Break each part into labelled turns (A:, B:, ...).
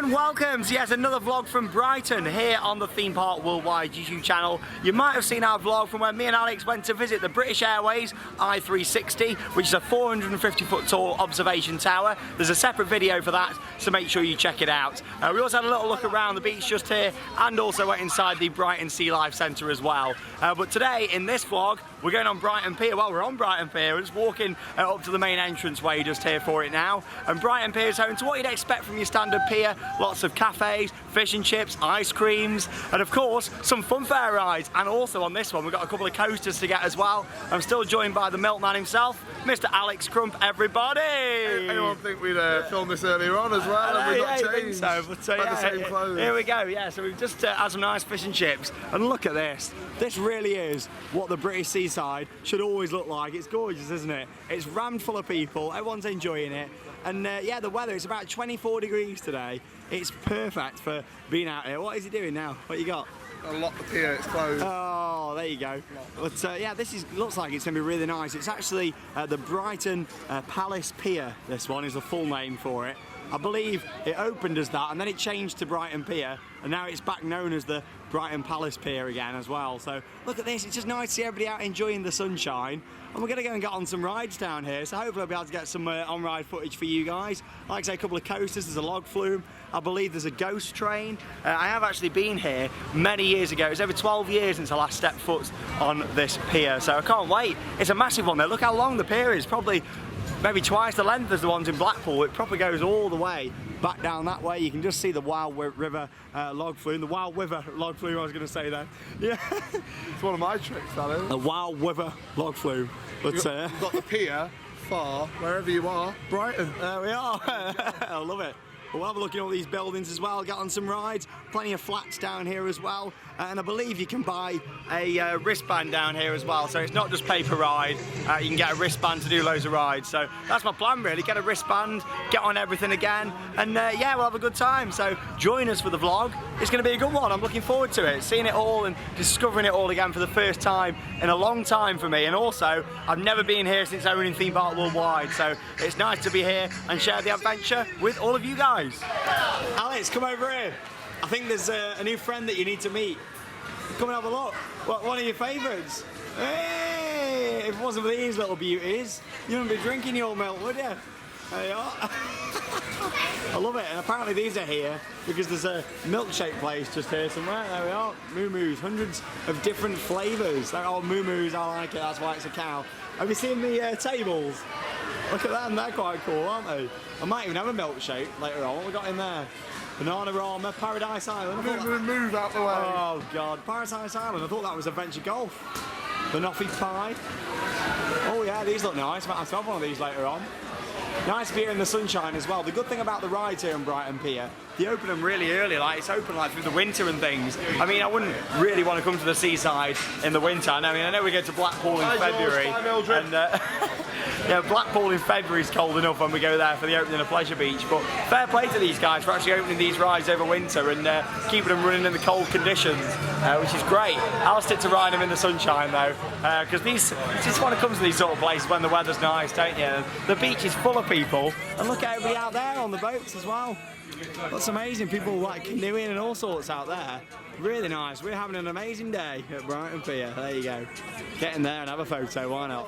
A: and welcome to yet another vlog from Brighton here on the Theme Park Worldwide YouTube channel. You might have seen our vlog from when me and Alex went to visit the British Airways I-360, which is a 450 foot tall observation tower. There's a separate video for that, so make sure you check it out. We also had a little look around the beach just here and also went inside the Brighton Sea Life Centre as well. But today in this vlog we're going on Brighton Pier. Well, we're on Brighton Pier. We're just walking up to the main entranceway just here for it now. And Brighton Pier is home to what you'd expect from your standard pier. Lots of cafes, fish and chips, ice creams, and of course some funfair rides. And also on this one we've got a couple of coasters to get as well. I'm still joined by the milkman himself, Mr. Alex Crump, everybody!
B: Anyone think we'd filmed this earlier on as well? And we've not changed.
A: So, but,
B: the same clothes.
A: Here we go, yeah, so we've just had some nice fish and chips. And look at this. This really is what the British seaside should always look like. It's gorgeous, isn't it? It's rammed full of people, everyone's enjoying it. And yeah, the weather, it's about 24 degrees today. It's perfect for being out here. What is he doing now? What you got?
B: I'll lock the pier, it's closed.
A: Oh, there you go. But yeah, looks like it's going to be really nice. It's actually the Brighton Palace Pier. This one is the full name for it. I believe it opened as that and then it changed to Brighton Pier, and now it's back known as the Brighton Palace Pier again as well. So look at this, it's just nice to see everybody out enjoying the sunshine. And we're going to go and get on some rides down here, so hopefully I'll be able to get some on-ride footage for you guys. Like I say, a couple of coasters, there's a log flume, I believe there's a ghost train. I have actually been here many years ago. It's over 12 years since I last stepped foot on this pier, so I can't wait. It's a massive one there. Look how long the pier is, probably maybe twice the length as the ones in Blackpool. It probably goes all the way back down that way. You can just see the Wild River log flume, the Wild River log flume I was going to say there. Yeah,
B: it's one of my tricks, that is.
A: The Wild River log flume. But,
B: you've got the pier, far, wherever you are, Brighton.
A: There we are. I love it. We'll have a look at all these buildings as well, get on some rides, plenty of flats down here as well, and I believe you can buy a wristband down here as well, so it's not just pay per ride, you can get a wristband to do loads of rides. So that's my plan really, get a wristband, get on everything again, and yeah, we'll have a good time. So join us for the vlog, it's going to be a good one, I'm looking forward to it, seeing it all and discovering it all again for the first time in a long time for me. And also, I've never been here since owning Theme Park Worldwide, so it's nice to be here and share the adventure with all of you guys. Alex, come over here. I think there's a new friend that you need to meet. Come and have a look. One of your favourites. Hey! If it wasn't for these little beauties, you wouldn't be drinking your milk, would you? There you are. I love it. And apparently these are here because there's a milkshake place just here somewhere. There we are. Moo-moos. Hundreds of different flavours. They're all moo-moos. I like it. That's why it's a cow. Have you seen the tables? Look at them, they're quite cool, aren't they? I might even have a milkshake later on. What we got in there? Banana-rama, Paradise Island.
B: Move out the way.
A: Oh God, Paradise Island. I thought that was Adventure Golf. Banoffee pie. Oh yeah, these look nice. Might have to have one of these later on. Nice to be here in the sunshine as well. The good thing about the rides here in Brighton Pier, they open them really early, like it's open like through the winter and things. I mean, I wouldn't really want to come to the seaside in the winter. I know we go to Blackpool in February, and yeah, Blackpool in February is cold enough when we go there for the opening of Pleasure Beach. But fair play to these guys for actually opening these rides over winter and keeping them running in the cold conditions, which is great. I'll stick to riding them in the sunshine though, because you just want to come to these sort of places when the weather's nice, don't you? The beach is full of people, and look at everybody out there on the boats as well. That's amazing, people like canoeing and all sorts out there. Really nice, we're having an amazing day at Brighton Pier. There you go. Get in there and have a photo, why not?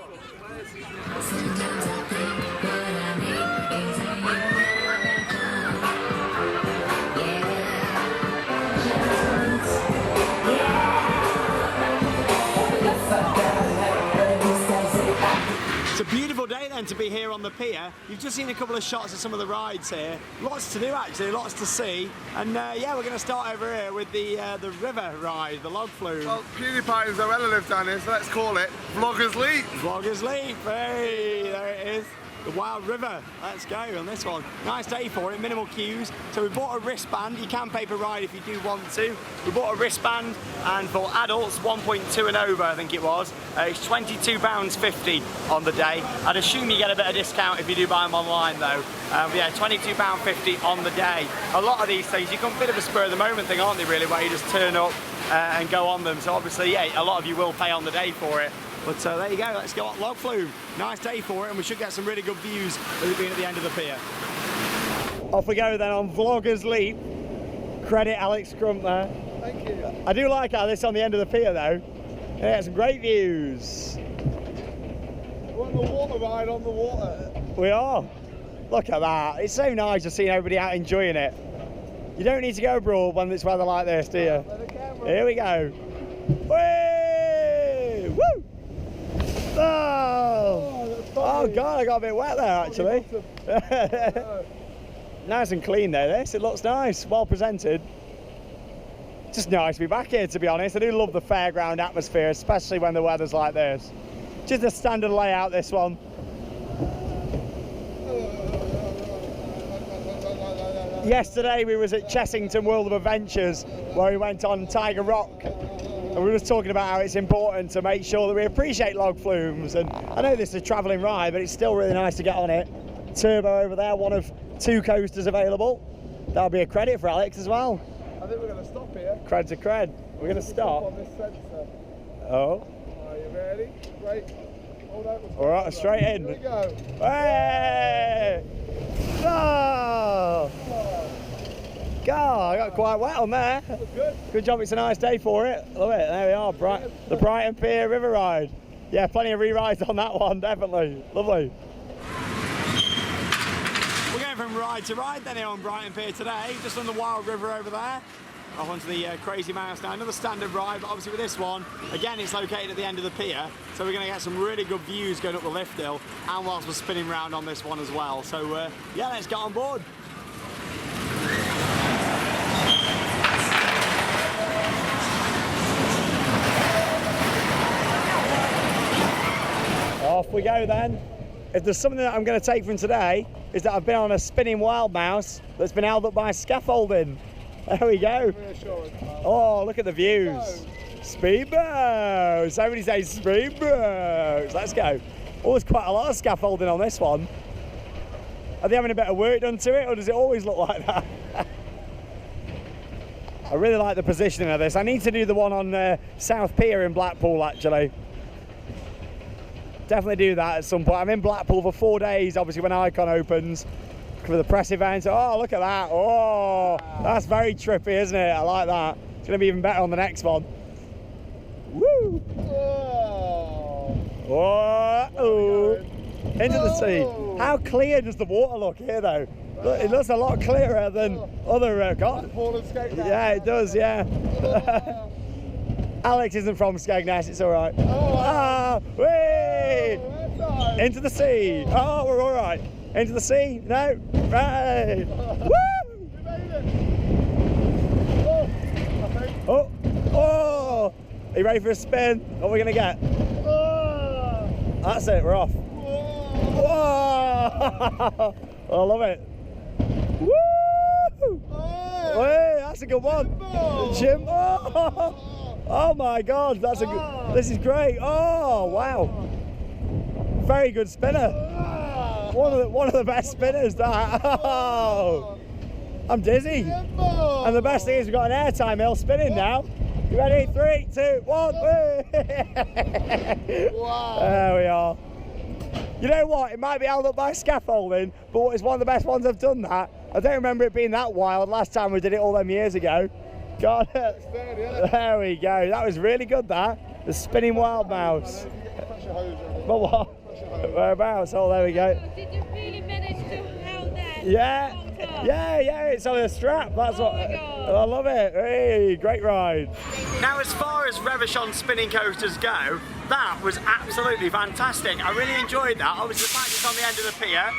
A: It's a beautiful day then to be here on the pier. You've just seen a couple of shots of some of the rides here. Lots to do actually, lots to see. And yeah, we're going to start over here with the river ride, the log flume.
B: Well, PewDiePie and Zoella live down here, so let's call it Vlogger's Leap.
A: Vlogger's Leap, hey, there it is. The Wild River, let's go on this one. Nice day for it, minimal queues. So we bought a wristband, you can pay per ride if you do want to. We bought a wristband, and for adults 1.2 and over, I think it was, it's £22.50 on the day. I'd assume you get a bit of discount if you do buy them online though. Yeah, £22.50 on the day. A lot of these things, you can a bit of a spur of the moment thing, aren't they really, where you just turn up and go on them. So obviously, yeah, a lot of you will pay on the day for it. But there you go, let's go on log flume. Nice day for it, and we should get some really good views with it being at the end of the pier. Off we go then on Vlogger's Leap. Credit Alex Crump there.
B: Thank you.
A: I do like how this on the end of the pier though. Yeah, some great views.
B: We're on the water ride on the water.
A: We are. Look at that. It's so nice to see everybody out enjoying it. You don't need to go abroad when it's weather like this, do you? Here we go. Whee! Woo! Oh God, I got a bit wet there actually. Nice and clean though, this. It looks nice, well presented. Just nice to be back here, to be honest. I do love the fairground atmosphere, especially when the weather's like this. Just a standard layout, this one. Yesterday we was at Chessington World of Adventures, where we went on Tiger Rock, and we were just talking about how it's important to make sure that we appreciate log flumes. And I know this is a travelling ride, but it's still really nice to get on it. Turbo over there, one of 2 coasters available. That'll be a credit for Alex as well.
B: I think we're going to stop here.
A: Cred's a cred. We're going to stop.
B: On this sensor.
A: Oh.
B: Are you ready? Great. Hold out.
A: All right, straight in.
B: Here we go.
A: Hey! Oh! God, I got quite wet on there.
B: Good.
A: Good job, it's a nice day for it. Love it, there we are, the Brighton Pier River Ride. Yeah, plenty of re-rides on that one, definitely. Lovely. We're going from ride to ride then here on Brighton Pier today, just on the Wild River over there. Off onto the Crazy Mouse now, another standard ride, but obviously with this one, again it's located at the end of the pier, so we're going to get some really good views going up the lift hill, and whilst we're spinning round on this one as well. So yeah, let's get on board. Off we go then. If there's something that I'm going to take from today, is that I've been on a spinning wild mouse that's been held up by scaffolding. There we go. Oh, look at the views. Speedboats. Somebody say speedboats. Let's go. Oh, there's quite a lot of scaffolding on this one. Are they having a bit of work done to it, or does it always look like that? I really like the positioning of this. I need to do the one on South Pier in Blackpool, actually. Definitely do that at some point. I'm in Blackpool for 4 days, obviously, when Icon opens. For the press event. Oh, look at that. Oh, that's very trippy, isn't it? I like that. It's going to be even better on the next one. Woo! Oh, into the sea. How clear does the water look here, though? Look, it looks a lot clearer than other yeah, it does, yeah. Alex isn't from Skegness, it's all right. Whee! Into the sea. Oh, we're all right. Into the sea? No? Right! Woo! Oh! Oh! Are you ready for a spin? What are we going to get? That's it, we're off. Whoa! I love it. Woo! Hey, that's a good one. Jim. Oh my God, that's a good. This is great. Oh wow! Very good spinner. One of the best spinners, that. Oh, I'm dizzy. And the best thing is we've got an airtime hill spinning now. You ready? 3, 2, 1.
B: Wow.
A: There we are. You know what? It might be held up by scaffolding, but it's one of the best ones I've done that. I don't remember it being that wild last time we did it all them years ago. God. There we go. That was really good, that. The spinning wild mouse. But what? Whereabouts? Oh, there we go.
C: Did you really manage to hold that?
A: Yeah. Yeah, it's on a strap. That's what. I love it. Hey, great ride. Now, as far as Revachon spinning coasters go, that was absolutely fantastic. I really enjoyed that. Obviously, the fact it's on the end of the pier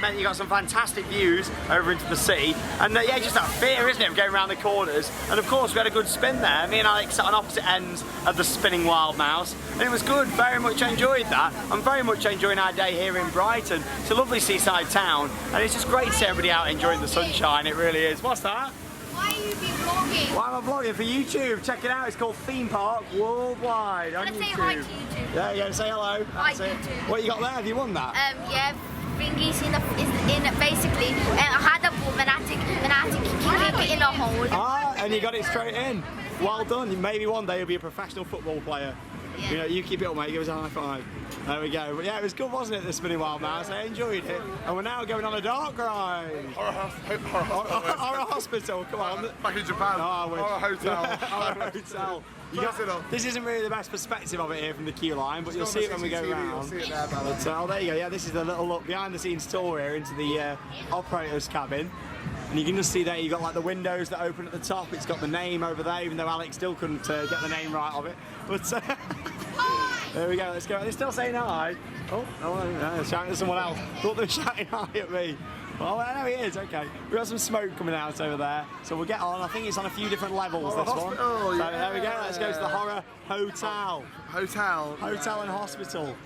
A: meant you got some fantastic views over into the sea. And yeah, just that fear, isn't it, of going around the corners. And of course, we had a good spin there. Me and Alex sat on opposite ends of the spinning wild mouse, and it was good. Very much enjoyed that. I'm very much enjoying our day here in Brighton. It's a lovely seaside town, and it's just great to see everybody out enjoying the sunshine. It really is. What's that?
C: Why are you vlogging?
A: Why am I vlogging? For YouTube. Check it out. It's called Theme Park Worldwide on
C: Let's
A: YouTube.
C: say hi to YouTube.
A: Yeah, yeah, say hello.
C: Hi,
A: That's it.
C: YouTube.
A: What you got there? Have you won that?
C: Yeah, thingies in basically, and I had a ball, and I had to keep it in a hole.
A: Ah, and you got it straight in. Well done. Maybe one day you'll be a professional football player.
C: Yeah.
A: You know, you keep it up, mate. Give us a high five. There we go. But yeah, it was good, wasn't it, the spinning wild mouse? I enjoyed it. And we're now going on a dark ride.
B: Or a
A: hospital, come on.
B: Back in Japan.
A: Or
B: a hotel.
A: Or a hotel. This isn't really the best perspective of it here from the queue line, but you'll see it when we go round.
B: You'll see it there, Bella.
A: Oh, there you go. Yeah, this is the little look behind the scenes tour here into the operator's cabin. And you can just see there you've got like the windows that open at the top. It's got the name over there, even though Alex still couldn't get the name right of it. But there we go. Let's go. They're still saying hi. Oh, no, they're shouting at someone else. Thought they were shouting hi at me. Well, I know he is. Okay, we've got some smoke coming out over there, so we'll get on. I think it's on a few different levels. This one. So there we go. Let's go to the horror hotel.
B: Hotel
A: and hospital.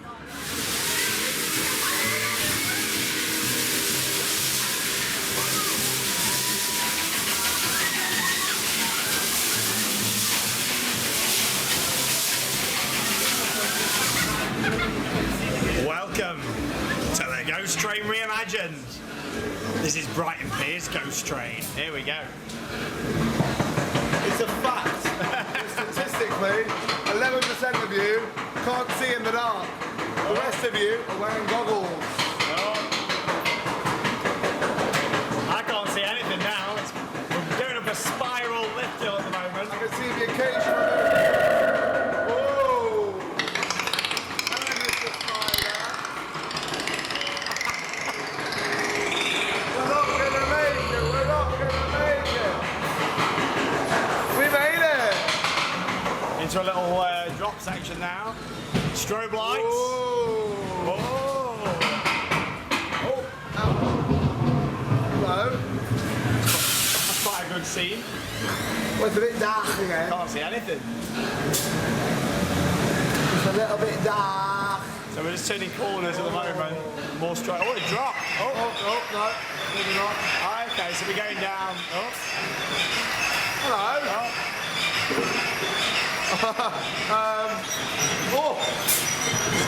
A: Welcome to the Ghost Train Reimagined. This is Brighton Pier's Ghost Train. Here we go.
B: It's a fact. Statistically, 11% of you can't see in the dark. The rest of you are wearing goggles.
A: I can't see anything now. We're going up a spiral lift hill at the moment.
B: I can see the occasional.
A: Into a little drop section now. Strobe lights.
B: Oh. Hello.
A: That's quite a good scene.
B: Well, it's a bit dark again.
A: Can't see anything.
B: It's a little bit dark.
A: So we're just turning corners at the moment. More strobe. Oh, it dropped.
B: No, maybe not.
A: Okay, so we're going down.
B: Hello.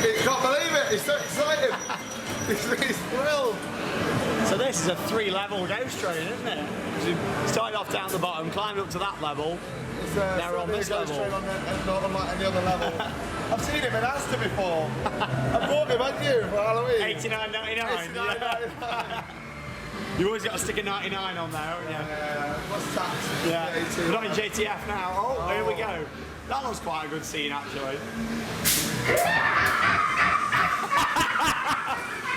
B: He can't believe it. He's so excited. He's thrilled.
A: So this is a 3-level ghost train, isn't it? So we started off down the bottom, climbed up to that level. Now we're on this level.
B: Not on like any other level. I've seen him in Aston before. I bought him, hadn't you, for Halloween?
A: $89.99. You always got to stick a 99 on there, haven't you?
B: Yeah. What's that?
A: Yeah. We're not in JTF now. Oh, here we go. That looks quite a good scene, actually.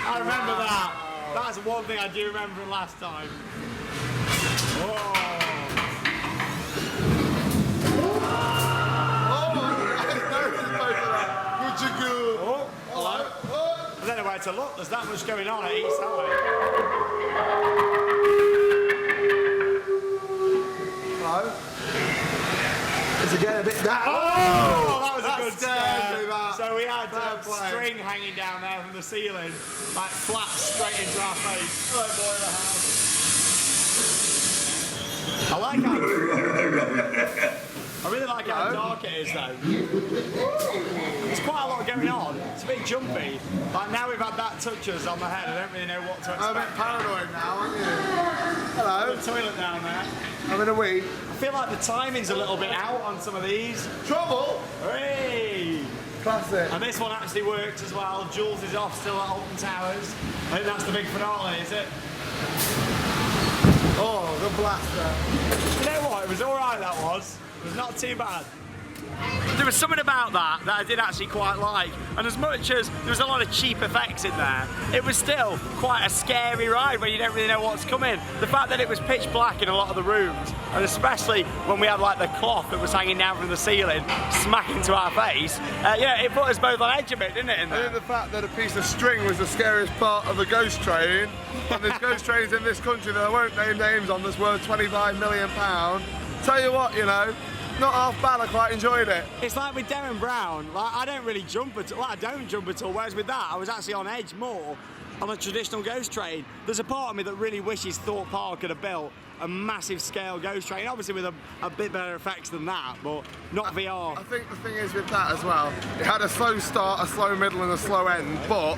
A: I remember that. That's one thing I do remember from last time. Whoa. Oh, hello. I don't know where to look. There's that much going on at each side.
B: Hello. Is it getting a bit dark?
A: Oh, that was a good scare. So we had string hanging down there from the ceiling, like flat straight into our face.
B: Right, boy, the house.
A: I like how. I really like how dark it is though. There's quite a lot going on. It's a bit jumpy. Like now we've had that touch us on the head, I don't really know what to expect.
B: I'm a bit paranoid now, aren't you? Hello.
A: There's a toilet down there.
B: I'm in a wee.
A: I feel like the timing's a little bit out on some of these.
B: Trouble.
A: Hooray!
B: Classic.
A: And this one actually works as well. Jules is off still at Alton Towers. I think that's the big finale, is it?
B: Oh, the blaster.
A: You know what? It was alright, that was. It was not too bad. There was something about that I did actually quite like, and as much as there was a lot of cheap effects in there, it was still quite a scary ride when you don't really know what's coming. The fact that it was pitch black in a lot of the rooms, and especially when we had like the cloth that was hanging down from the ceiling smack into our face, it put us both on edge a bit, didn't it?
B: I think the fact that a piece of string was the scariest part of the ghost train, and there's ghost trains in this country that I won't name names on that's worth £25 million. Tell you what, you know, not half bad, I quite enjoyed it.
A: It's like with Darren Brown, like I don't really jump at all, well, I don't jump at all, whereas with that I was actually on edge more on a traditional ghost train. There's a part of me that really wishes Thorpe Park could have built a massive scale ghost train, obviously with a bit better effects than that, but not VR.
B: I think the thing is with that as well, it had a slow start, a slow middle and a slow end, but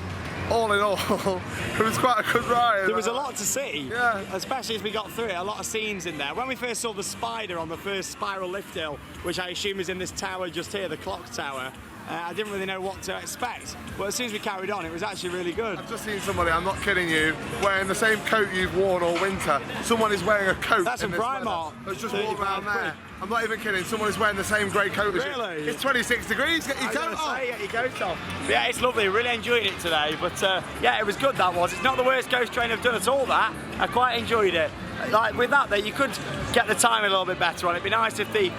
B: all in all, it was quite a good ride.
A: There was a lot to see,
B: yeah.
A: Especially as we got through it, a lot of scenes in there. When we first saw the spider on the first spiral lift hill, which I assume is in this tower just here, the clock tower, I didn't really know what to expect. But as soon as we carried on, it was actually really good.
B: I've just seen somebody, I'm not kidding you, wearing the same coat you've worn all winter. Someone is wearing a coat.
A: That's
B: in
A: from
B: this
A: Primark.
B: weather. Let's just walk around there. I'm not even kidding. Someone is wearing the same grey coat as you.
A: Really?
B: It's 26 degrees. Get your coat on.
A: Get your coat off. But yeah, it's lovely. Really enjoyed it today. But yeah, it was good. That was. It's not the worst ghost train I've done at all. That I quite enjoyed it. Like with that, though, you could get the time a little bit better on it. It'd be nice if they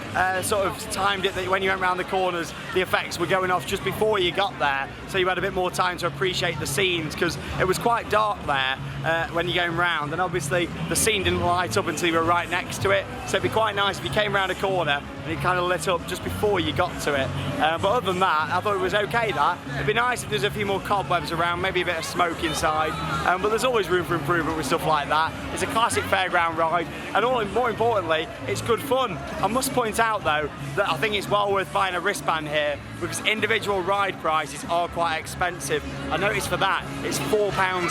A: sort of timed it that when you went around the corners, the effects were going off just before you got there, so you had a bit more time to appreciate the scenes, because it was quite dark there when you're going round, and obviously the scene didn't light up until you were right next to it. So it'd be quite nice if you came round a corner and it kind of lit up just before you got to it. But other than that, I thought it was okay. That it'd be nice if there's a few more cobwebs around, maybe a bit of smoke inside. But there's always room for improvement with stuff like that. It's a classic fairground ride, and more importantly, it's good fun. I must point out though that I think it's well worth buying a wristband here, because individual ride prices are quite expensive. I noticed for that it's £4.50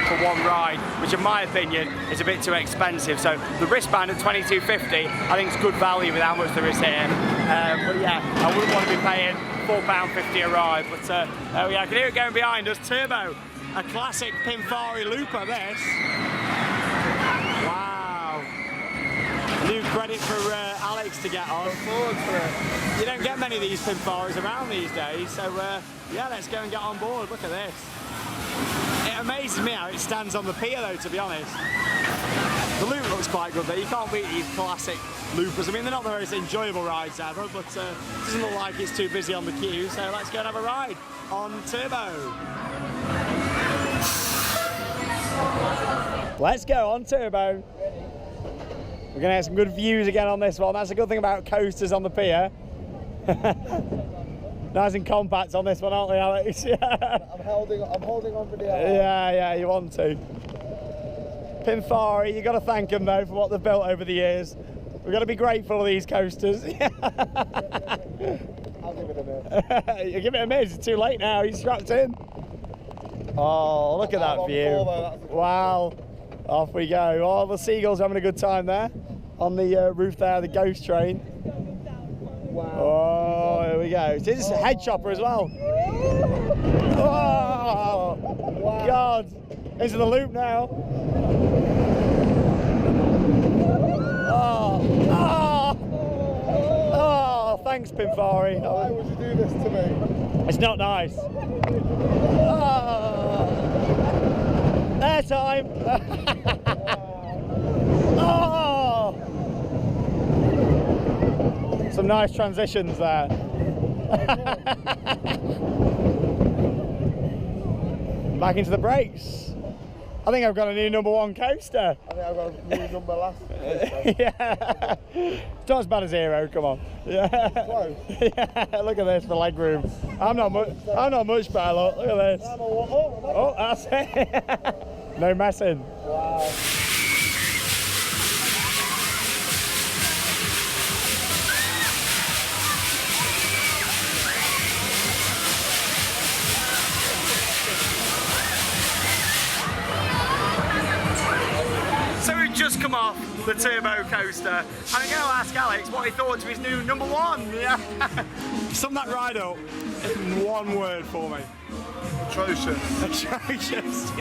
A: for one ride, which in my opinion is a bit too expensive. So the wristband at £22.50 I think it's good value with how much there is here. But yeah, I wouldn't want to be paying £4.50 a ride. But yeah, I can hear it going behind us. Turbo, a classic Pinfari looper this. Wow. New credit for Alex to get on.
B: Look forward to it.
A: You don't get many of these Pinfaris around these days, so yeah, let's go and get on board. Look at this. It amazes me how it stands on the pier though, to be honest. The loop looks quite good though. You can't beat these classic loopers. I mean, they're not the most enjoyable rides ever, but it doesn't look like it's too busy on the queue, so let's go and have a ride on Turbo. Let's go on Turbo. We're going to get some good views again on this one. That's a good thing about coasters on the pier. Nice and compact on this one, aren't they, Alex? Yeah.
B: I'm holding on for the
A: Yeah, you want to. Pinfari, you've got to thank them though for what they've built over the years. We've got to be grateful for these coasters.
B: I'll give it a miss.
A: You give it a miss, it's too late now, he's strapped in. Oh, look at that view. Wow. Off we go. Oh, the seagulls are having a good time there on the roof there, the ghost train.
B: Wow.
A: Oh, here we go. This is a head chopper as well. Oh, wow. God. Into the loop now. Oh, thanks, Pinfari.
B: Why would you do this to me?
A: It's not nice. Airtime. Oh. Some nice transitions there. Back into the brakes. I think I've got a new #1 coaster.
B: I think I've got a new number last.
A: Yeah. It's not as bad as Hero, come on. Yeah.
B: Close.
A: Yeah, look at this, the leg room. I'm not much better, look at this. Oh, that's it. No messing.
B: Wow.
A: So we've just come off the Turbo coaster, and I'm going to ask Alex what he thought of his new #1. Yeah. Sum that ride up in one word for me.
B: Atrocious.
A: Atrocious.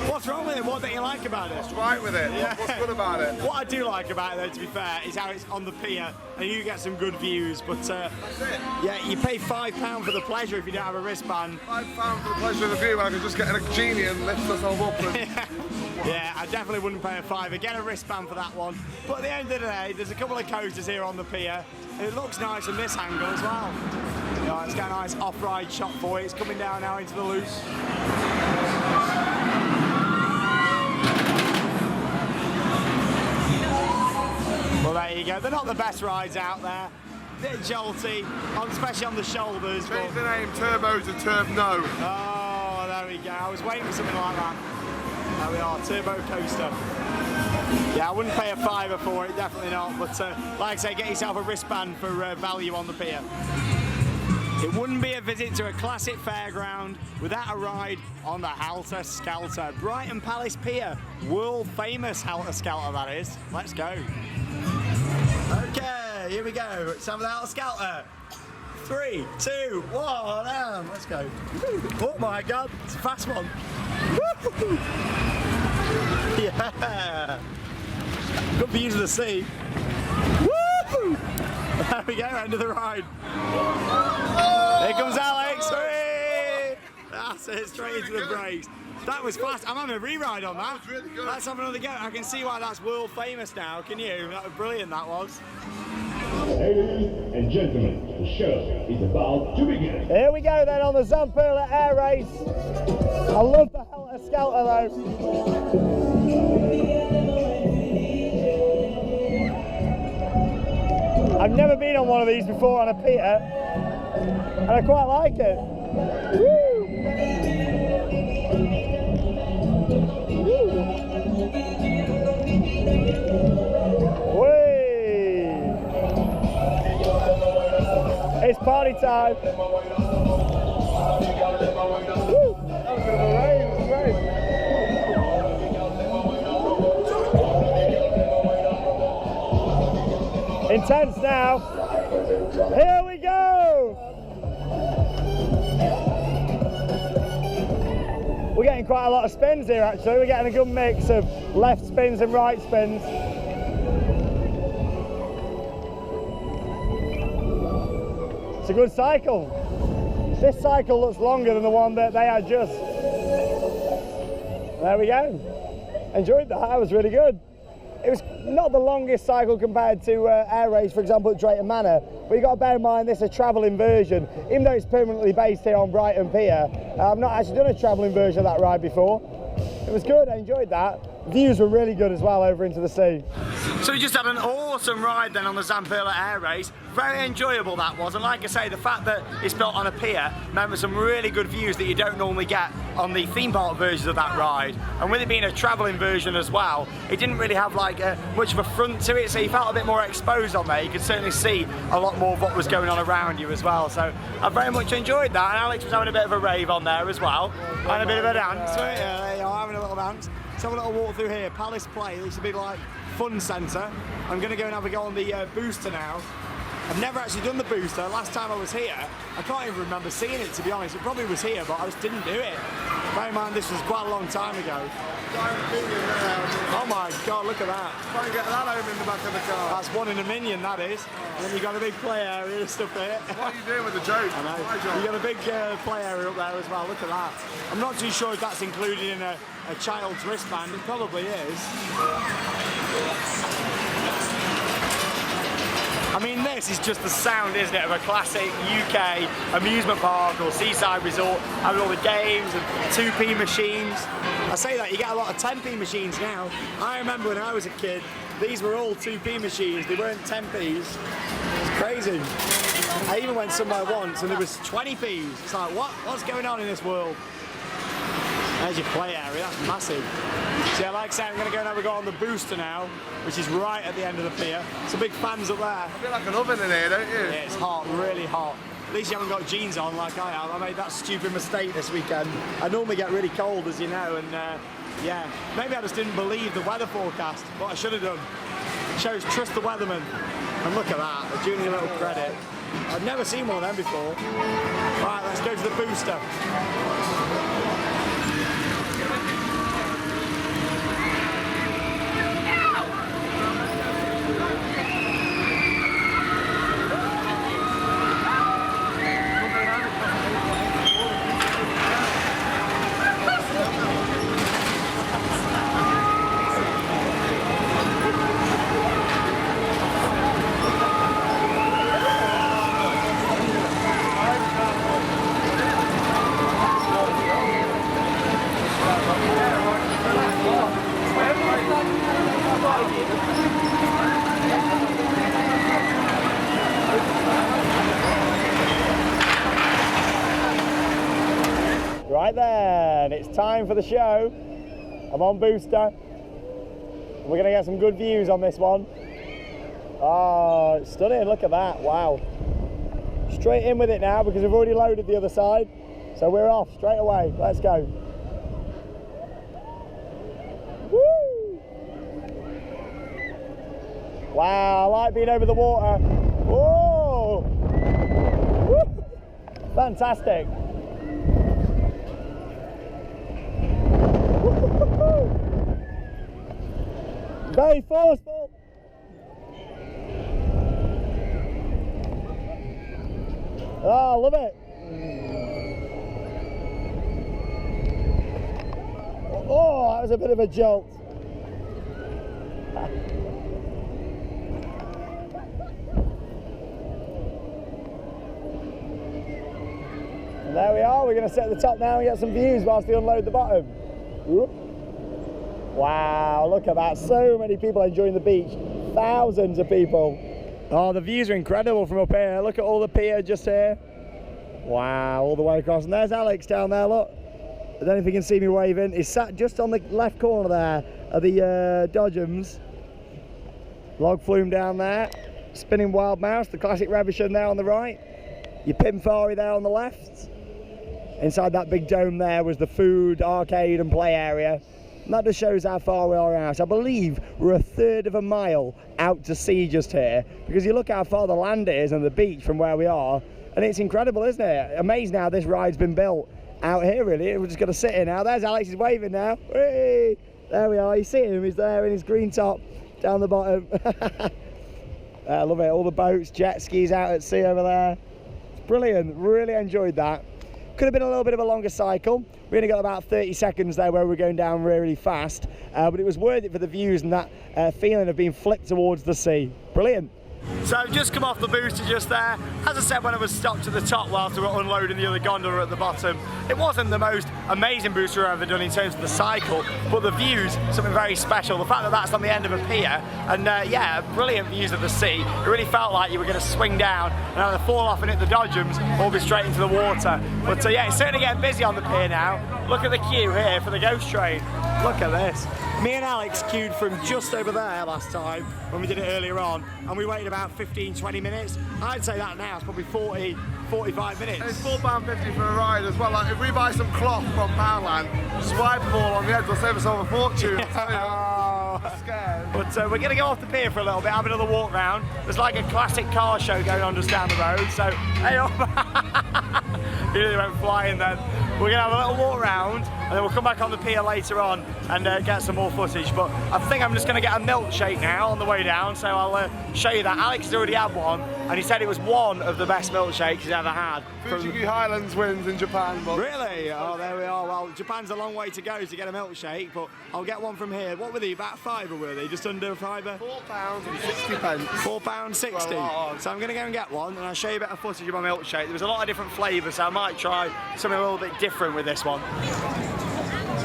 A: What's wrong with it? What don't you like about it?
B: What's right with it?
A: Yeah.
B: What's good about it?
A: What I do like about it, though, to be fair, is how it's on the pier and you get some good views. But
B: That's it.
A: yeah, you pay £5 for the pleasure if you don't have a wristband.
B: £5 for the pleasure of the view when I could just get in a genie and lift myself up. And
A: Yeah, I definitely wouldn't pay a £5. Get a wristband for that one. But at the end of the day, there's a couple of coasters here on the pier, and it looks nice from this angle as well. You know, it's got a nice off-ride shot for it. It's coming down now into the loop. Well, there you go. They're not the best rides out there. Bit jolty, especially on the shoulders.
B: change the name Turbo to Turb No.
A: Oh, there we go. I was waiting for something like that. There we are, Turbo coaster. Yeah, I wouldn't pay a £5 for it, definitely not. But like I say, get yourself a wristband for value on the pier. It wouldn't be a visit to a classic fairground without a ride on the Helter Skelter. Brighton Palace Pier, world famous Helter Skelter that is. Let's go. Okay, here we go. It's time for the Helter Skelter. 3, 2, 1, and let's go. Oh my God, it's a fast one. Woo! Yeah. Good views of the sea. Woo! There we go, end of the ride. Here comes Alex. Hooray! That's it, straight into the brakes. That was fast. I'm having a re-ride on that.
B: That was really good.
A: Let's have another go. I can see why that's world famous now, can you? That was brilliant, that was.
D: Ladies and gentlemen, the show is about to begin.
A: Here we go then on the Zamperla Air Race. I love the Helter Skelter though. I've never been on one of these before on a pier, and I quite like it. Woo! It's party time. Woo! That was a bit of a rain, it was great. Intense now. Here we go. We're getting quite a lot of spins here actually. We're getting a good mix of left spins and right spins. It's a good cycle. This cycle looks longer than the one that they had just. There we go. Enjoyed that, that was really good. It was not the longest cycle compared to Air Race, for example, at Drayton Manor, but you've got to bear in mind this is a travelling version. Even though it's permanently based here on Brighton Pier, I've not actually done a travelling version of that ride before. It was good, I enjoyed that. Views were really good as well over into the sea. So we just had an awesome ride then on the Zamperla Air Race. Very enjoyable that was, and like I say, the fact that it's built on a pier meant with some really good views that you don't normally get on the theme park versions of that ride. And with it being a travelling version as well, it didn't really have like much of a front to it, so you felt a bit more exposed on there. You could certainly see a lot more of what was going on around you as well. So I very much enjoyed that, and Alex was having a bit of a rave on there as well, and a bit of a dance. So yeah, there you are, having a little dance. Let's have a little walk through here. Palace Play, this is a big like fun centre. I'm going to go and have a go on the booster now. I've never actually done the booster. Last time I was here, I can't even remember seeing it, to be honest. It probably was here, but I just didn't do it. Bear in mind, this was quite a long time ago. Oh my God, look at that.
B: Try and get that home in the back of the car.
A: That's one in a million, that is. And then you've got a big play area and stuff here.
B: What are you doing with the joke?
A: I know. You've got a big play area up there as well. Look at that. I'm not too sure if that's included in a child's wristband. It probably is. I mean, this is just the sound, isn't it, of a classic UK amusement park or seaside resort, having all the games and 2p machines. I say that, you get a lot of 10p machines now. I remember when I was a kid, these were all 2p machines, they weren't 10p's. It's crazy. I even went somewhere once and there was 20p's. It's like, what's going on in this world? There's your play area, that's massive. So yeah, like I said, I'm going to go and have a go on the booster now, which is right at the end of the pier. Some big fans up there.
B: I feel like an oven in here, don't you?
A: Yeah, it's hot, really hot. At least you haven't got jeans on like I have. I made that stupid mistake this weekend. I normally get really cold, as you know, and yeah, maybe I just didn't believe the weather forecast, but I should have done. It shows trust the weatherman. And look at that, a junior little credit. I've never seen one of them before. Right, let's go to the booster. Right then, it's time for the show. I'm on booster. We're gonna get some good views on this one. Oh, it's stunning, look at that, wow. Straight in with it now because we've already loaded the other side. So we're off straight away, let's go. Woo! Wow, I like being over the water. Whoa! Woo! Fantastic. Very forceful. Oh, love it. Oh, that was a bit of a jolt. And there we are, we're going to sit at the top now and get some views whilst we unload the bottom. Whoop. Wow, look at that, so many people enjoying the beach. Thousands of people. Oh, the views are incredible from up here. Look at all the pier just here. Wow, all the way across. And there's Alex down there, look. I don't know if you can see me waving. He's sat just on the left corner there of the Dodgems. Log Flume down there. Spinning Wild Mouse, the classic Revolution there on the right. Your Pimfari there on the left. Inside that big dome there was the food, arcade and play area. And that just shows how far we are out. I believe we're a third of a mile out to sea just here, because you look how far the land is and the beach from where we are, and it's incredible, isn't it? Amazing how this ride's been built out here, really. We're just going to sit here now. There's Alex, he's waving now. Whee! There we are, you see him, he's there in his green top down the bottom. I love it, all the boats, jet skis out at sea over there. It's brilliant, really enjoyed that. Could have been a little bit of a longer cycle. We only got about 30 seconds there where we were going down really fast, but it was worth it for the views and that feeling of being flipped towards the sea. Brilliant. So I've just come off the booster just there. As I said when I was stopped at the top whilst we were unloading the other gondola at the bottom, it wasn't the most amazing booster I've ever done in terms of the cycle, but the views, something very special. The fact that that's on the end of a pier, and yeah, brilliant views of the sea. It really felt like you were going to swing down and either fall off and hit the Dodgems or be straight into the water. But yeah, it's certainly getting busy on the pier now. Look at the queue here for the ghost train. Look at this. Me and Alex queued from just over there last time when we did it earlier on, and we waited about 15-20 minutes. I'd say that now it's probably 40-45 minutes.
B: And it's £4.50 for a ride as well. Like if we buy some cloth from Poundland, swipe them all on the edge, we'll save ourselves a fortune. I'm scared. But
A: we're going to go off the pier for a little bit, have another walk round. There's like a classic car show going on just down the road, so hey up. He really went flying then. We're going to have a little walk round and then we'll come back on the pier later on and get some more footage. But I think I'm just going to get a milkshake now on the way down, so I'll show you that. Alex has already had one and he said it was one of the best milkshakes he's ever had.
B: Fuji Highlands wins in Japan. But
A: really? Oh, there we are. Well, Japan's a long way to go to get a milkshake, but I'll get one from here. What were they? About £5 were they? Just under £5?
B: £4.60.
A: £4.60.
B: Well,
A: so I'm going to go and get one and I'll show you a bit of footage of my milkshake. There was a lot of different flavours, so I might try something a little bit different with this one.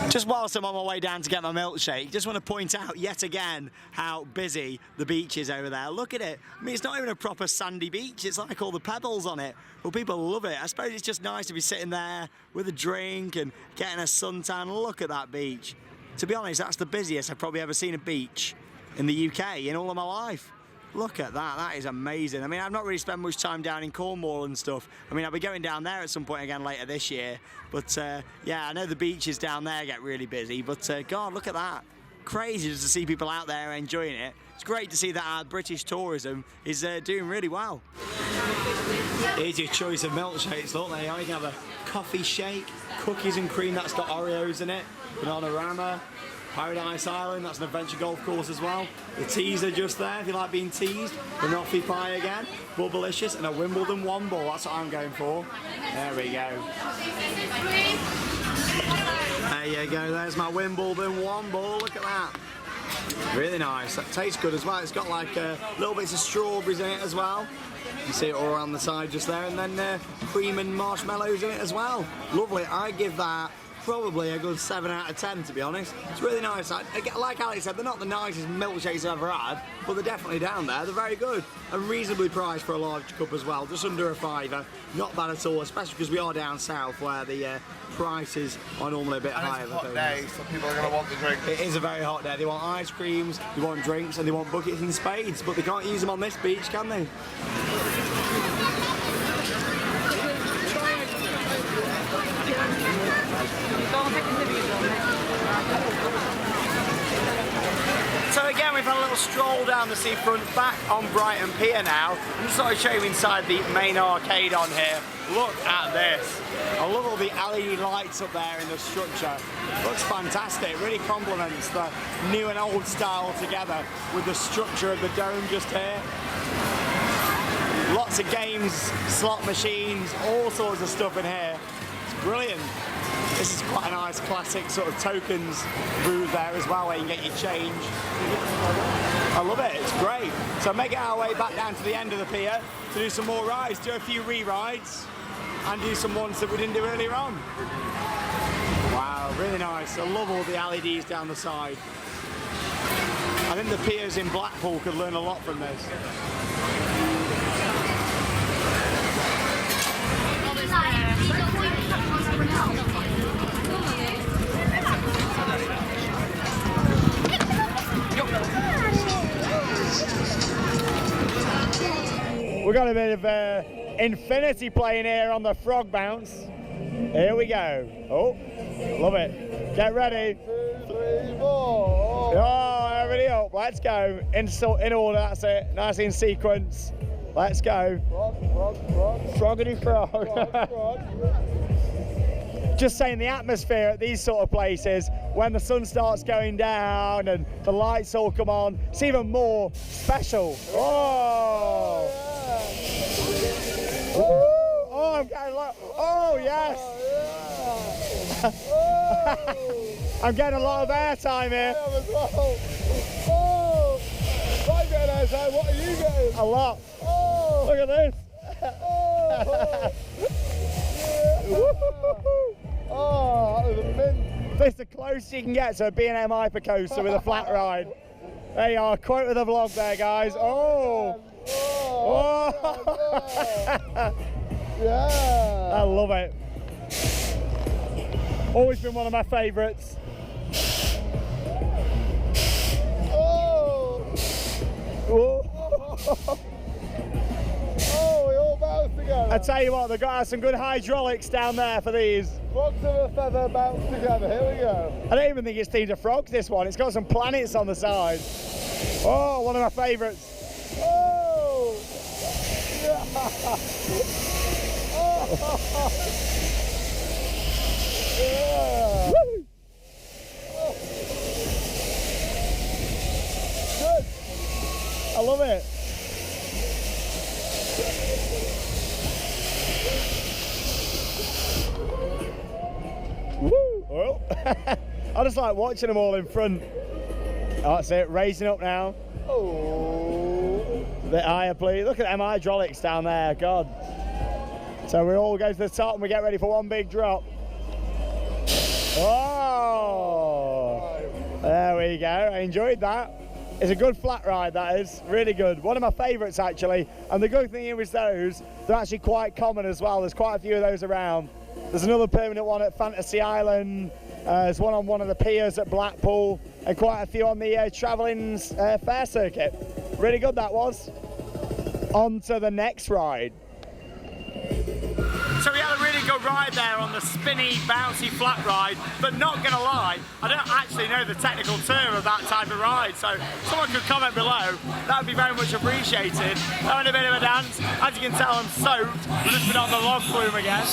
A: Just whilst I'm on my way down to get my milkshake, just want to point out yet again how busy the beach is over there. Look at it. I mean, it's not even a proper sandy beach. It's like all the pebbles on it. Well, people love it. I suppose it's just nice to be sitting there with a drink and getting a suntan. Look at that beach. To be honest, that's the busiest I've probably ever seen a beach in the UK in all of my life. Look at that, that is amazing. I mean, I've not really spent much time down in Cornwall and stuff. I mean, I'll be going down there at some point again later this year. But yeah, I know the beaches down there get really busy, but God, look at that. Crazy just to see people out there enjoying it. It's great to see that our British tourism is doing really well. Here's your choice of milkshakes, look there. You can have a coffee shake, cookies and cream, that's got Oreos in it, Bananarama, Paradise Island, that's an adventure golf course as well. The teas are just there if you like being teased. The Noffee Pie again, Bubblicious, and a Wimbledon Womble, that's what I'm going for. There we go. There you go, there's my Wimbledon Womble, look at that. Really nice, that tastes good as well. It's got like little bits of strawberries in it as well. You see it all around the side just there, and then cream and marshmallows in it as well. Lovely, I give that probably a good 7 out of 10, to be honest. It's really nice. Like Alex said, they're not the nicest milkshakes I've ever had, but they're definitely down there. They're very good and reasonably priced for a large cup as well, just under a £5. Not bad at all, especially because we are down south where the prices are normally a bit higher.
B: It's a hot day, so people are going to want the drink.
A: It is a very hot day. They want ice creams, they want drinks, and they want buckets and spades, but they can't use them on this beach, can they? So again, we've had a little stroll down the seafront, back on Brighton Pier now. I'm just sort of show you inside the main arcade on here. Look at this. I love all the LED lights up there in the structure. Looks fantastic. Really complements the new and old style together with the structure of the dome just here. Lots of games, slot machines, all sorts of stuff in here. It's brilliant. This is quite a nice classic sort of tokens booth there as well, where you can get your change. I love it, it's great. So making our way back down to the end of the pier to do some more rides, do a few re-rides, and do some ones that we didn't do earlier on. Wow, really nice. I love all the LEDs down the side. I think the piers in Blackpool could learn a lot from this. We've got a bit of infinity playing here on the frog bounce. Here we go. Oh, love it. Get ready.
B: 2, 3, 4.
A: Oh, everybody up. Let's go. In order, that's it. Nice in sequence. Let's go. Froggity frog. Just saying, the atmosphere at these sort of places, when the sun starts going down and the lights all come on, it's even more special. Oh! Oh, I'm getting oh, yes! I'm getting a lot of airtime here.
B: Oh! I'm getting airtime. What are you getting?
A: A lot.
B: Oh!
A: Look at this.
B: Oh, that was a mint.
A: This is the closest you can get to a B&M hypercoaster with a flat ride. There you are, quote of the vlog there, guys. Oh! Oh!
B: Yeah!
A: I love it. Always been one of my favourites.
B: Oh!
A: Oh!
B: Oh, we all bounce together.
A: I tell you what, they've got some good hydraulics down there for these.
B: Frogs of a feather bounce together. Here we go.
A: I don't even think it's themed of frogs, this one. It's got some planets on the side. Oh, one of my favourites.
B: Oh! Yeah! Oh! Yeah!
A: Woo!
B: Oh. Good.
A: I love it. Woo! Oh. I just like watching them all in front. Oh, that's it, raising up now.
B: Oh!
A: A bit higher, please. Look at them hydraulics down there, God. So we all go to the top and we get ready for one big drop. Oh! There we go, I enjoyed that. It's a good flat ride, that is, really good. One of my favourites, actually. And the good thing here is those, they're actually quite common as well. There's quite a few of those around. There's another permanent one at Fantasy Island. There's one on one of the piers at Blackpool, and quite a few on the travelling fair circuit. Really good, that was. On to the next ride. So we had a really good ride there on the spinny, bouncy flat ride, but not gonna lie, I don't actually know the technical term of that type of ride, so someone could comment below, that would be very much appreciated. Having a bit of a dance, as you can tell I'm soaked, we've just been on the log flume again,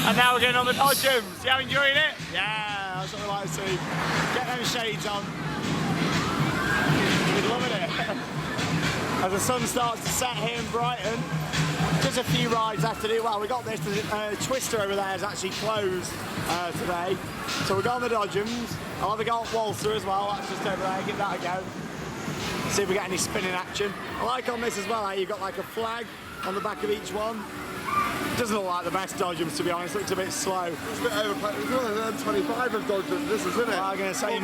A: and now we're getting on the dodgems. You enjoying it? Yeah, that's what we like to see. Get them shades on. We're loving it. As the sun starts to set here in Brighton, just a few rides left to do. Well, we got this, the Twister over there is actually closed today. So we've got on the dodgems. I'll have a go at Walter as well, that's just over there, give that a go. See if we get any spinning action. I like on this as well how you've got like a flag on the back of each one. Doesn't look like the best dodgems, to be honest, looks a bit slow.
B: It's a bit overplayed. It's one of the M25 of dodgems, this is, isn't it?
A: Well, I'm going to say you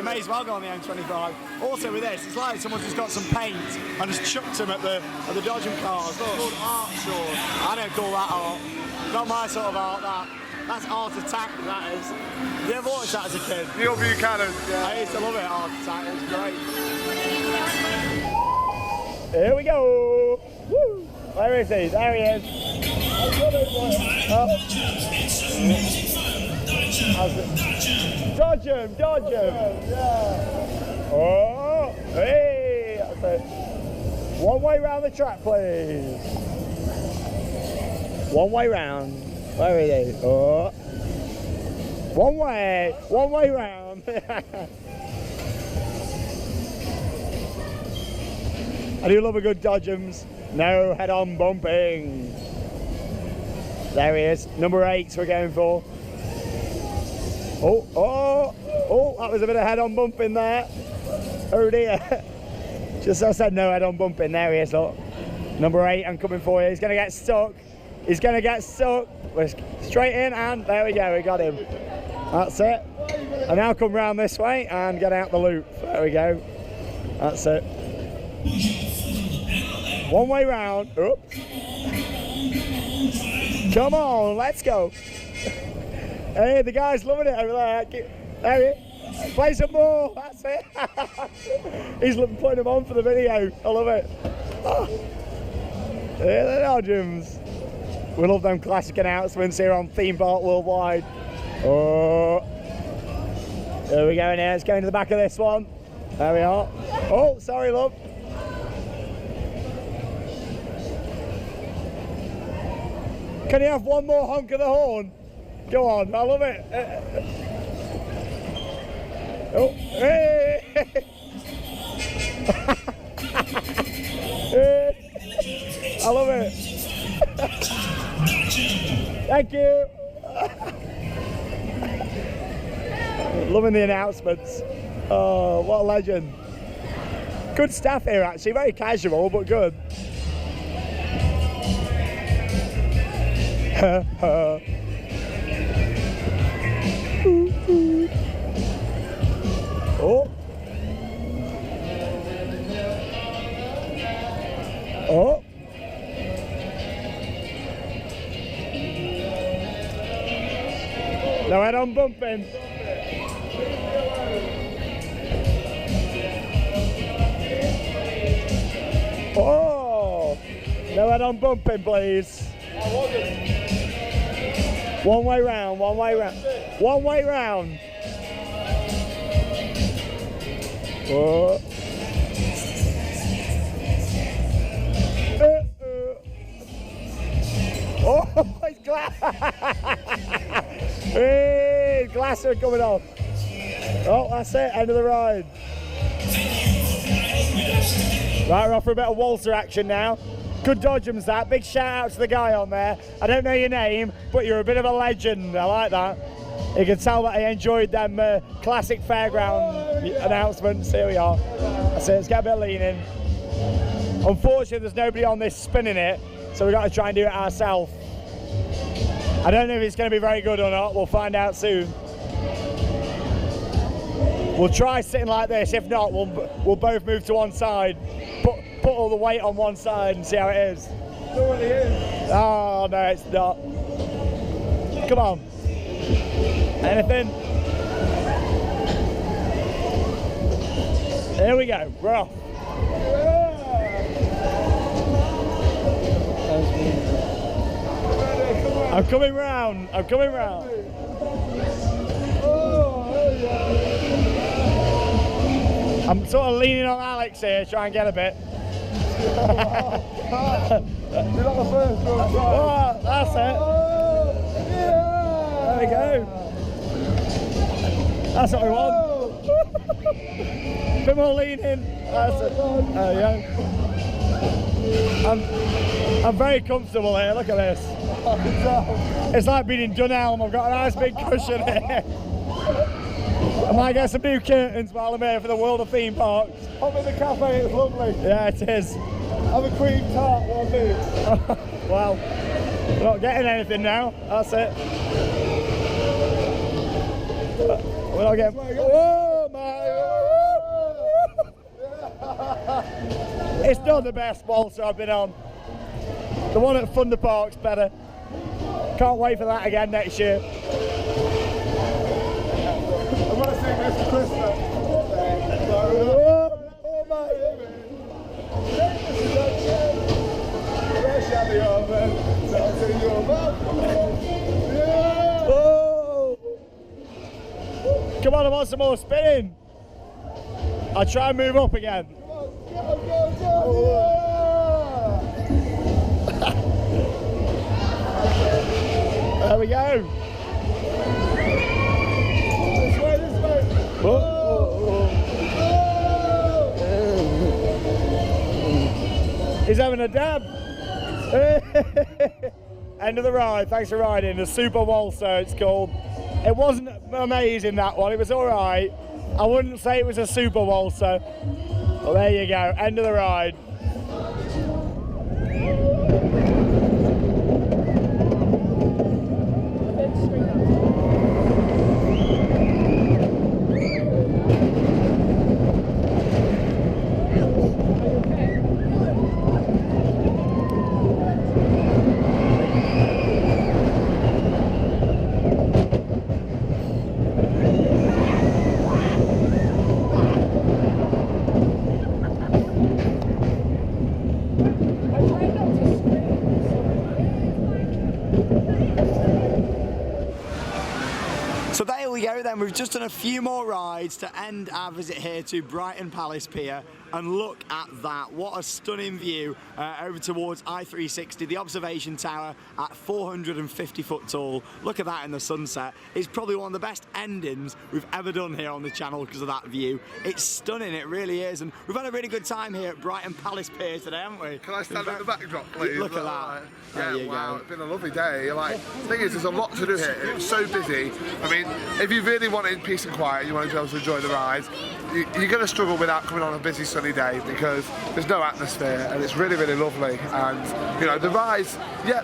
A: may as well go on the M25. Also with this, it's like someone's just got some paint and just chucked them at the dodgem cars.
B: It's called art, Sean.
A: I don't call that art. Not my sort of art, that. That's Art Attack, that is. Did you ever watch that as a kid?
B: Neil Buchanan, yeah.
A: I used to love it, Art Attack, it was great. Here we go. Woo! Where is he? There he is. Dodge him, dodge him.
B: Yeah.
A: Oh! Hey, that's it. One way round the track, please. One way round. There it is. Oh. One way round. I do love a good dodgems. No head-on bumping. There he is. Number 8 we're going for. Oh, that was a bit of head-on bumping there. Oh dear. Just as I said, no head-on bumping. There he is, look. Number 8, I'm coming for you. He's going to get stuck. He's going to get stuck. We're straight in, and there we go. We got him. That's it. And now come round this way and get out the loop. There we go. That's it. One way round. Oops. Come on, let's go. Hey, the guy's loving it over there. There he is. Play some more. That's it. He's putting them on for the video. I love it. Oh. Here they are, Jims. We love them classic announcements here on Theme Park Worldwide. Oh. There we go in here. Let's go into the back of this one. There we are. Oh, sorry, love. Can you have one more honk of the horn? Go on, I love it. Oh, hey! I love it. Thank you. Loving the announcements. Oh, what a legend. Good staff here, actually. Very casual, but good. Oh. Oh. No head-on bumping. Oh. No head-on bumping, please. One way round, one way round. One way round. Oh. Oh, it's glass. Hey, glass are coming off. Oh, that's it, end of the ride. Right, we're off for a bit of Walter action now. Good dodgems that. Big shout out to the guy on there. I don't know your name, but you're a bit of a legend. I like that. You can tell that I enjoyed them classic fairground announcements. Here we are. That's it, let's get a bit of leaning. Unfortunately, there's nobody on this spinning it, so we've got to try and do it ourselves. I don't know if it's going to be very good or not. We'll find out soon. We'll try sitting like this. If not, we'll both move to one side. Put all the weight on one side and see how it is. Oh, no, it's not. Come on. Anything? Here we go. We're off. I'm coming round. I'm coming round. I'm sort of leaning on Alex here, try and get a bit.
B: You're not the first one.
A: Oh, that's it. There we go. That's what we want. Bit more leaning. That's it. There we go. I'm very comfortable here. Look at this. It's like being in Dunelm. I've got a nice big cushion here. I might get some new curtains while I'm here for the World of Theme Parks.
B: Hop in the cafe, it's lovely.
A: Yeah, it is.
B: Have a cream tart, one do.
A: Well, we're not getting anything now. That's it. We're not getting. Oh my! It's not the best waltzer I've been on. The one at Thunder Park's better. Can't wait for that again next year.
B: I'm going to sing this for Christmas.
A: Oh my! Oh! Come on, I want some more spinning. I'll try and move up again. There we go.
B: This way.
A: He's having a dab. End of the ride. Thanks for riding. The Super Waltzer, it's called. It wasn't amazing, that one. It was all right. I wouldn't say it was a Super Waltzer. Well, there you go. End of the ride. So there we go then, we've just done a few more rides to end our visit here to Brighton Palace Pier, and look at that, what a stunning view over towards I-360, the observation tower at 450 foot tall. Look at that in the sunset. It's probably one of the best endings we've ever done here on the channel because of that view. It's stunning, it really is, and we've had a really good time here at Brighton Palace Pier today, haven't we?
B: Can I stand at the backdrop, please?
A: Look at that.
B: Yeah, wow, it's been a lovely day. Like, the thing is, there's a lot to do here. It's so busy. I mean, if you really wanted peace and quiet, you want to be able to enjoy the rides, you're going to struggle without coming on a busy sunny day because there's no atmosphere and it's really, really lovely. And, you know, the rides, yeah,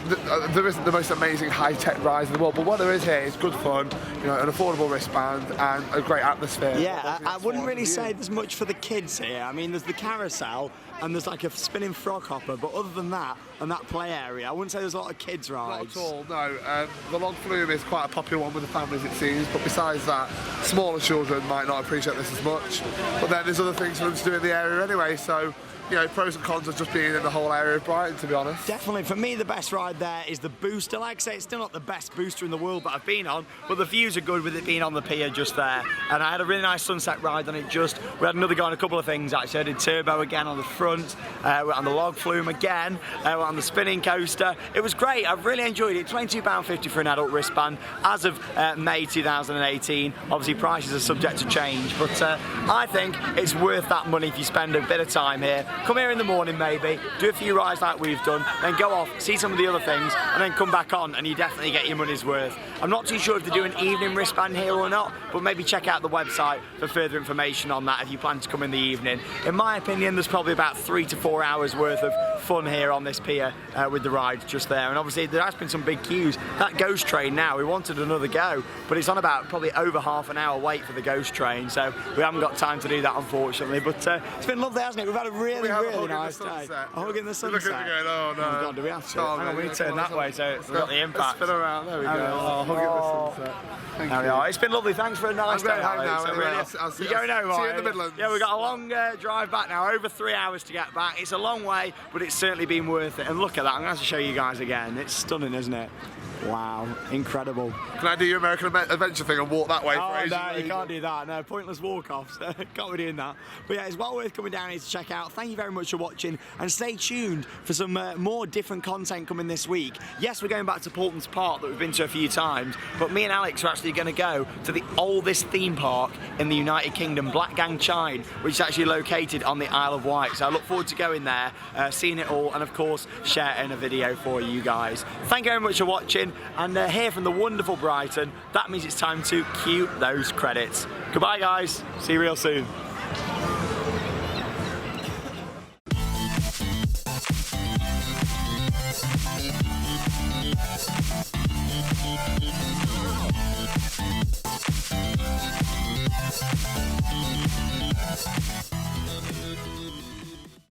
B: there isn't the most amazing high-tech rides in the world, but what there is here is good fun, you know, an affordable wristband and a great atmosphere.
A: Yeah, I wouldn't really say there's much for the kids here. I mean, there's the carousel and there's like a spinning frog hopper, but other than that, and that play area, I wouldn't say there's a lot of kids rides.
B: Not at all, no. The long Flume is quite a popular one with the families, it seems, but besides that, smaller children might not appreciate this as much. But then there's other things for them to do in the area anyway, so, you know, pros and cons of just being in the whole area of Brighton, to be honest.
A: Definitely, for me, the best ride there is the booster. Like I say, it's still not the best booster in the world that I've been on, but the views are good with it being on the pier just there. And I had a really nice sunset ride on it just. We had another go on a couple of things, actually. I did turbo again on the front, we're on the log Flume again, we're on the spinning coaster. It was great, I've really enjoyed it. £22.50 for an adult wristband as of May 2018. Obviously, prices are subject to change, but I think it's worth that money if you spend a bit of time here. Come here in the morning maybe, do a few rides like we've done, then go off, see some of the other things, and then come back on and you definitely get your money's worth. I'm not too sure if they do an evening wristband here or not, but maybe check out the website for further information on that if you plan to come in the evening. In my opinion, there's probably about 3 to 4 hours worth of fun here on this pier with the rides just there, and obviously there has been some big queues. That ghost train now, we wanted another go, but it's on about probably over half an hour wait for the ghost train, so we haven't got time to do that unfortunately, but it's been lovely, hasn't it? We've had a really nice day. A hug in the sunset.
B: Look at me going, oh no.
A: Oh God, do we have to? Hang on, we need to turn that way so we've got the impact.
B: Spin around, there we go. Oh, hug in the sunset. Thank you.
A: There we are. It's been lovely, thanks for a nice day.
B: I'm going home now anyway.
A: You're going home,
B: see you in the Midlands.
A: Yeah, we've got a long drive back now, over 3 hours to get back. It's a long way, but it's certainly been worth it. And look at that, I'm going to have to show you guys again. It's stunning, isn't it? Wow, incredible.
B: Can I do your American Adventure thing and walk that way for ages?
A: No, you can't do that. No, pointless walk-offs. Can't be doing that. But yeah, it's well worth coming down here to check out. Thank you very much for watching, and stay tuned for some more different content coming this week. Yes, we're going back to Paulton's Park that we've been to a few times, but me and Alex are actually going to go to the oldest theme park in the United Kingdom, Blackgang Chine, which is actually located on the Isle of Wight. So I look forward to going there, seeing it all, and of course, sharing a video for you guys. Thank you very much for watching. And here from the wonderful Brighton, that means it's time to cue those credits. Goodbye guys, see you real soon.